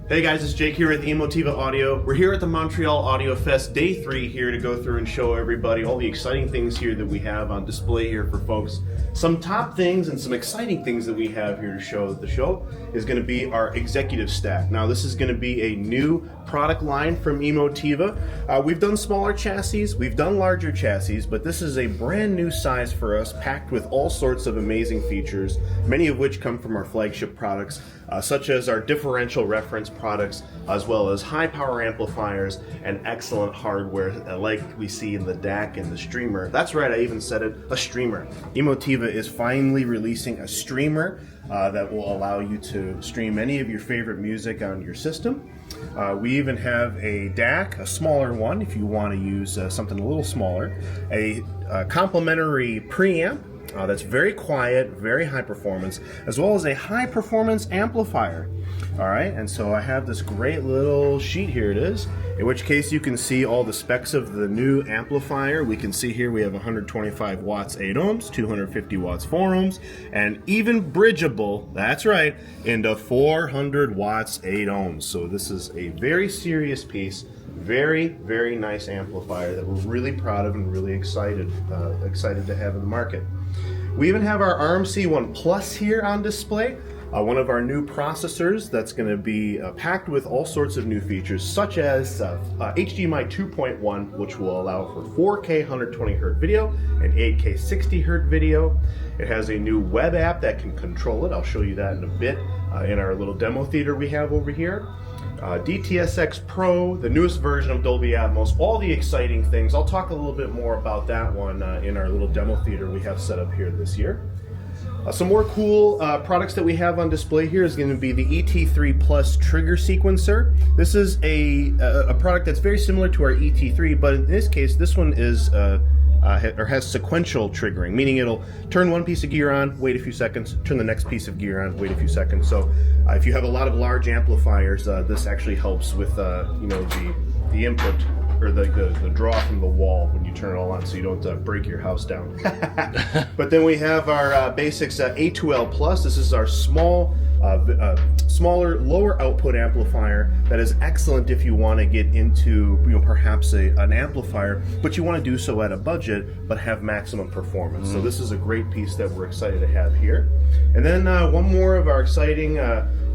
Hey guys, it's Jake here with Emotiva Audio. We're here at the Montreal Audiofest Day 3 here to go through and show everybody all the exciting things here that we have on display here for folks. Some top things and some exciting things that we have here to show at the show is going to be our executive stack. Now this is going to be a new product line from Emotiva. We've done smaller chassis, we've done larger chassis, but this is a brand new size for us, packed with all sorts of amazing features, many of which come from our flagship products, such as our differential reference products, as well as high power amplifiers and excellent hardware like we see in the DAC and the streamer. That's right, I even said it, a streamer. Emotiva is finally releasing a streamer that will allow you to stream any of your favorite music on your system. We even have a DAC, a smaller one if you want to use something a little smaller, a complementary preamp that's very quiet, very high performance, as well as a high performance amplifier. All right, and so I have this great little sheet here, it is, in which case you can see all the specs of the new amplifier. We can see here we have 125 watts 8 ohms, 250 watts 4 ohms, and even bridgeable, that's right, into 400 watts 8 ohms. So this is a very serious piece, very, very nice amplifier that we're really proud of and really excited to have in the market. We even have our RMC1 Plus here on display, one of our new processors that's going to be packed with all sorts of new features, such as HDMI 2.1, which will allow for 4K 120Hz video and 8K 60Hz video. It has a new web app that can control it. I'll show you that in a bit in our little demo theater we have over here. DTS:X Pro, the newest version of Dolby Atmos, all the exciting things. I'll talk a little bit more about that one in our little demo theater we have set up here this year. Some more cool products that we have on display here is going to be the ET3 Plus trigger sequencer. This is a product that's very similar to our ET3, but in this case, this one is has sequential triggering, meaning it'll turn one piece of gear on, wait a few seconds, turn the next piece of gear on, wait a few seconds. So if you have a lot of large amplifiers, this actually helps with you know, the input or the draw from the wall when you turn it all on, so you don't break your house down. But then we have our Basics A2L Plus. This is our smaller, lower output amplifier that is excellent if you want to get into, you know, perhaps an amplifier, but you want to do so at a budget but have maximum performance. So this is a great piece that we're excited to have here. And then one more of our exciting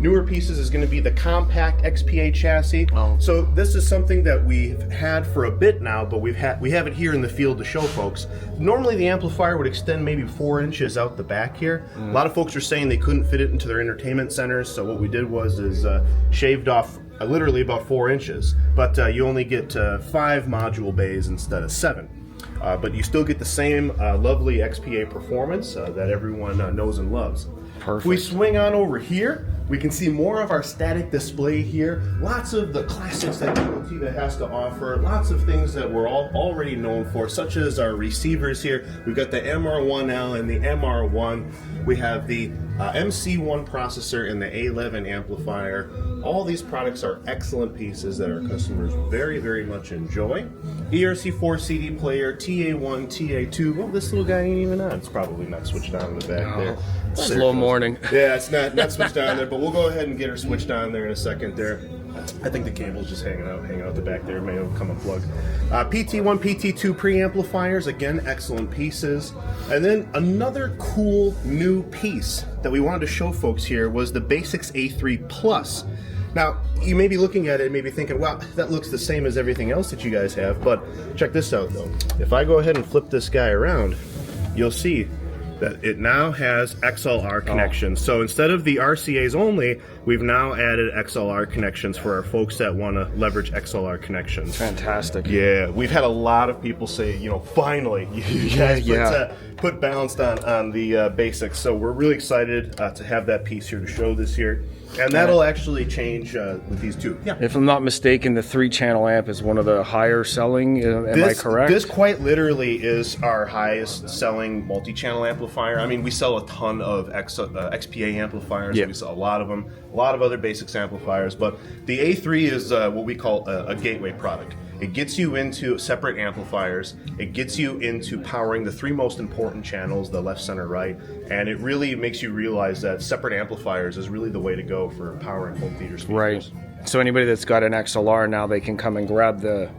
newer pieces is going to be the compact XPA chassis. So this is something that we've had for a bit now, but we have it here in the field to show folks. Normally the amplifier would extend maybe 4 inches out the back here. A lot of folks are saying they couldn't fit it into their entertainment centers, so what we did was shaved off literally about 4 inches, but you only get 5 module bays instead of 7. But you still get the same lovely XPA performance that everyone knows and loves. Perfect. If we swing on over here, we can see more of our static display here. Lots of the classics that Emotiva has to offer. Lots of things that we're all already known for, such as our receivers here. We've got the MR1L and the MR1. We have the MC1 processor and the A11 amplifier. All these products are excellent pieces that our customers very, very much enjoy. ERC4 CD player, TA1, TA2. Well, this little guy ain't even on. It's probably not switched on in the back there. Slow morning. Yeah, it's not switched on there, but we'll go ahead and get her switched on there in a second there. I think the cable's just hanging out the back there. It may come unplugged. PT1, PT2 preamplifiers, again, excellent pieces. And then another cool new piece that we wanted to show folks here was the Basics A3 Plus. Now, you may be looking at it and maybe thinking, wow, that looks the same as everything else that you guys have, but check this out though. If I go ahead and flip this guy around, you'll see that it now has XLR connections. So instead of the RCAs only, we've now added XLR connections for our folks that want to leverage XLR connections. Fantastic. Yeah, we've had a lot of people say, you know, finally, you guys put balanced on the Basics. So we're really excited to have that piece here to show this year. And that'll actually change with these two. Yeah. If I'm not mistaken, the 3-channel amp is one of the higher selling. Am I correct? This quite literally is our highest selling multi-channel amplifier. I mean, we sell a ton of XPA amplifiers. We sell a lot of them, a lot of other Basics amplifiers. But the A3 is what we call a gateway product. It gets you into separate amplifiers. It gets you into powering the 3 most important channels, the left, center, right. And it really makes you realize that separate amplifiers is really the way to go for powering home theater speakers. Right. So anybody that's got an XLR now, they can come and grab the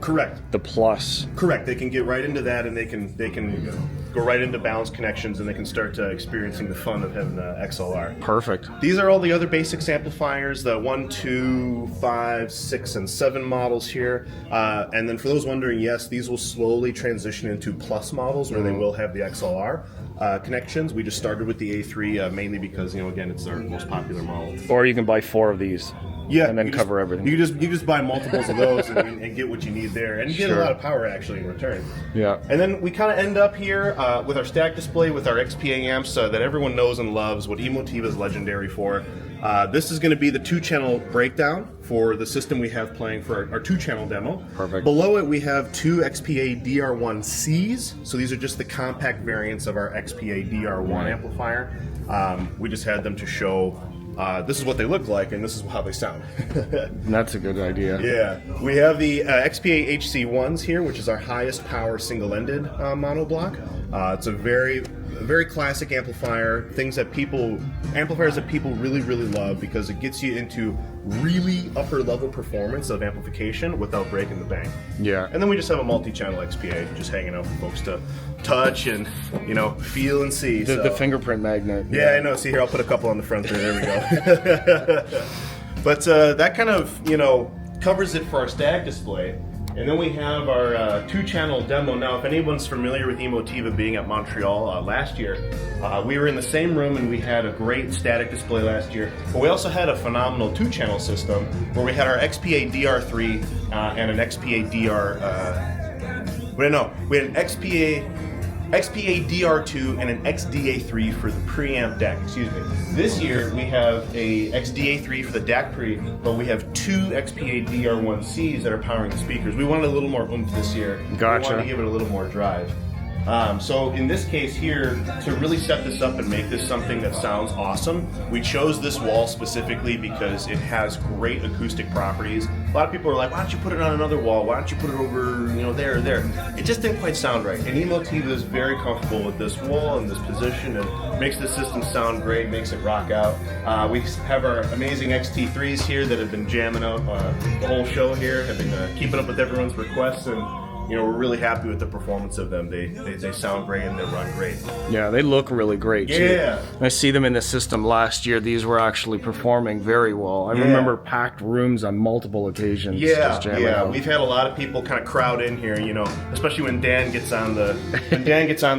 Plus. Correct. They can get right into that, and they can go right into balance connections, and they can start experiencing the fun of having an XLR. Perfect. These are all the other basics amplifiers, the 1, 2, 5, 6, and 7 models here. And then for those wondering, yes, these will slowly transition into Plus models where they will have the XLR connections. We just started with the A3 mainly because, again, it's our most popular model. Or you can buy 4 of these. Yeah, and then cover everything. You just buy multiples of those and get what you need there, and you get a lot of power actually in return. Yeah. And then we kind of end up here with our stack display with our XPA amps that everyone knows and loves. What Emotiva is legendary for. This is going to be the 2-channel breakdown for the system we have playing for our 2-channel demo. Perfect. Below it we have 2 XPA DR1Cs. So these are just the compact variants of our XPA DR1 amplifier. We just had them to show. This is what they look like, and this is how they sound. That's a good idea. Yeah. We have the XPA HC1s here, which is our highest power single-ended monoblock. It's a very classic amplifier, amplifiers that people really, really love because it gets you into really upper level performance of amplification without breaking the bank. Yeah. And then we just have a multi-channel XPA just hanging out for folks to touch and, feel and see. The fingerprint magnet. Yeah, I know. See here, I'll put a couple on the front there. There we go. But that kind of, covers it for our stack display. And then we have our 2-channel demo. Now, if anyone's familiar with Emotiva being at Montreal last year, we were in the same room and we had a great static display last year. But we also had a phenomenal 2-channel system where we had our XPA DR3 and an XPA DR. We had an XPA DR2 and an XDA3 for the preamp DAC, excuse me. This year we have a XDA3 for the DAC pre, but we have 2 XPA DR1Cs that are powering the speakers. We wanted a little more oomph this year. Gotcha. We wanted to give it a little more drive. So in this case here, to really set this up and make this something that sounds awesome, we chose this wall specifically because it has great acoustic properties. A lot of people are like, why don't you put it on another wall? Why don't you put it over, there or there? It just didn't quite sound right. And Emotiva is very comfortable with this wall and this position and makes the system sound great, makes it rock out. We have our amazing XT3s here that have been jamming out the whole show here, have been keeping up with everyone's requests, and we're really happy with the performance of them. They sound great and they run great. Yeah, they look really great too. Yeah. I see them in the system last year. These were actually performing very well. I remember packed rooms on multiple occasions. Yeah. We've had a lot of people kind of crowd in here, especially when Dan gets on the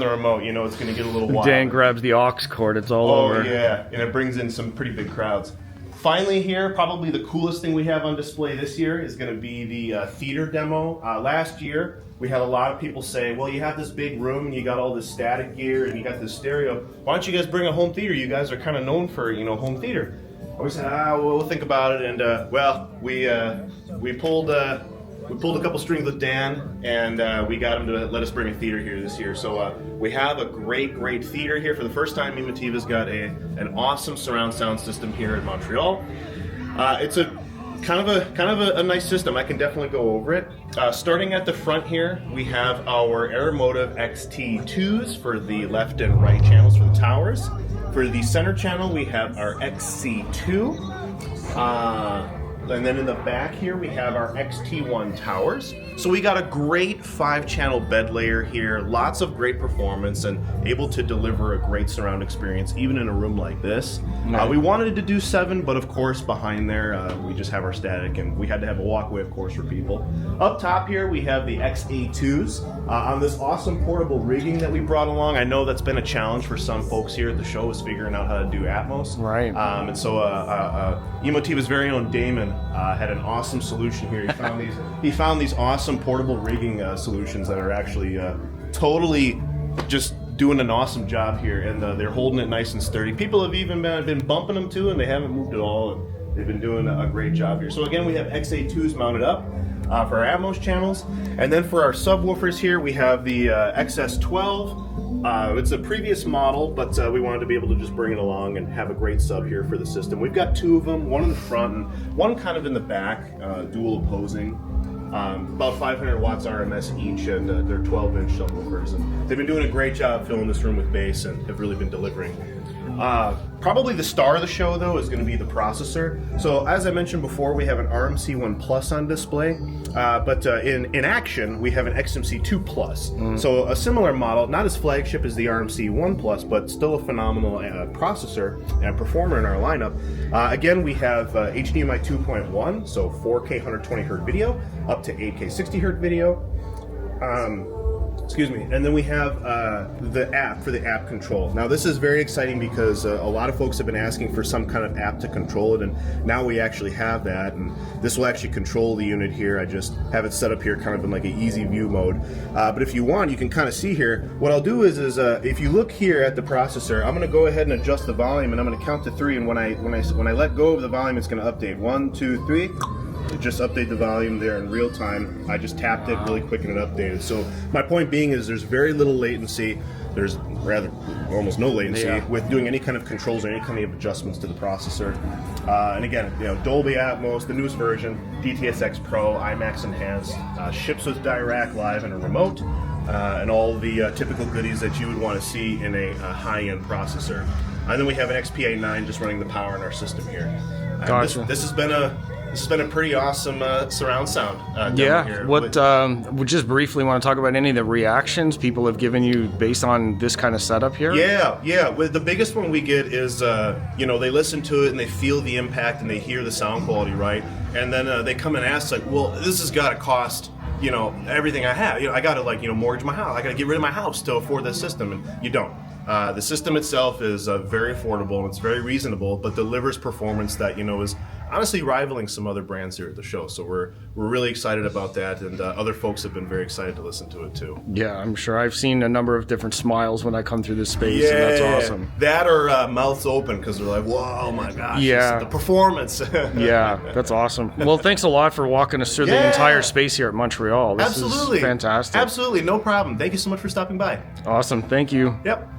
remote, it's going to get a little wild. Dan grabs the aux cord, it's all over. Oh yeah, and it brings in some pretty big crowds. Finally here, probably the coolest thing we have on display this year is going to be the theater demo. Last year, we had a lot of people say, well, you have this big room and you got all this static gear and you got this stereo. Why don't you guys bring a home theater? You guys are kind of known for, home theater. We said, we'll think about it. And, we pulled a couple strings with Dan, and we got him to let us bring a theater here this year. So we have a great theater here. For the first time, Emotiva's got an awesome surround sound system here in Montreal. It's a kind of a nice system. I can definitely go over it. Starting at the front here, we have our Emotiva XT2s for the left and right channels for the towers. For the center channel, we have our XC2. And then in the back here, we have our XT1 towers. So we got a great 5-channel bed layer here, lots of great performance, and able to deliver a great surround experience, even in a room like this. We wanted to do 7, but of course, behind there, we just have our static, and we had to have a walkway, of course, for people. Up top here, we have the XA2s on this awesome portable rigging that we brought along. I know that's been a challenge for some folks here at the show, is figuring out how to do Atmos. Right. And so Emotiva's very own Damon had an awesome solution here. He found these awesome portable rigging solutions that are actually totally just doing an awesome job here, and they're holding it nice and sturdy. People have even been bumping them too, and they haven't moved at all, and they've been doing a great job here. So again, we have XA2s mounted up for our Atmos channels, and then for our subwoofers here, we have the XS12. It's a previous model, but we wanted to be able to just bring it along and have a great sub here for the system. We've got 2 of them, one in the front and one kind of in the back, dual opposing. About 500 watts RMS each, and they're 12-inch subwoofers. And they've been doing a great job filling this room with bass and have really been delivering. Probably the star of the show, though, is going to be the processor. So, as I mentioned before, we have an RMC1 Plus on display, but in action, we have an XMC2 Plus. So, a similar model, not as flagship as the RMC1 Plus, but still a phenomenal processor and performer in our lineup. Again, we have HDMI 2.1, so 4K 120Hz video, up to 8K 60Hz video. Excuse me. And then we have the app for the app control. Now, this is very exciting because a lot of folks have been asking for some kind of app to control it, and now we actually have that. And this will actually control the unit here. I just have it set up here kind of in like an easy view mode. But if you want, you can kind of see here. What I'll do is if you look here at the processor, I'm going to go ahead and adjust the volume, and I'm going to count to 3. And when I let go of the volume, it's going to update. 1, 2, 3. Just update the volume there in real time. I just tapped it really quick and it updated. So my point being is there's very little latency. There's rather almost no latency with doing any kind of controls or any kind of adjustments to the processor. And again, Dolby Atmos, the newest version, DTS:X Pro, IMAX Enhanced, ships with Dirac Live and a remote, and all the typical goodies that you would want to see in a high-end processor. And then we have an XPA9 just running the power in our system here. Gotcha. This has been a pretty awesome surround sound. Here. We just briefly want to talk about any of the reactions people have given you based on this kind of setup here? Yeah. The biggest one we get is, they listen to it and they feel the impact and they hear the sound quality, right? And then they come and ask, like, well, this has got to cost, everything I have. I got to, mortgage my house. I got to get rid of my house to afford this system, and you don't. The system itself is very affordable and it's very reasonable, but delivers performance that is honestly rivaling some other brands here at the show. So we're really excited about that, and other folks have been very excited to listen to it too. Yeah, I'm sure I've seen a number of different smiles when I come through this space, and that's awesome. That or mouths open because they're like, "Whoa, my gosh, the performance!" Yeah, that's awesome. Well, thanks a lot for walking us through the entire space here at Montreal. This is fantastic. Absolutely, no problem. Thank you so much for stopping by. Awesome, thank you. Yep.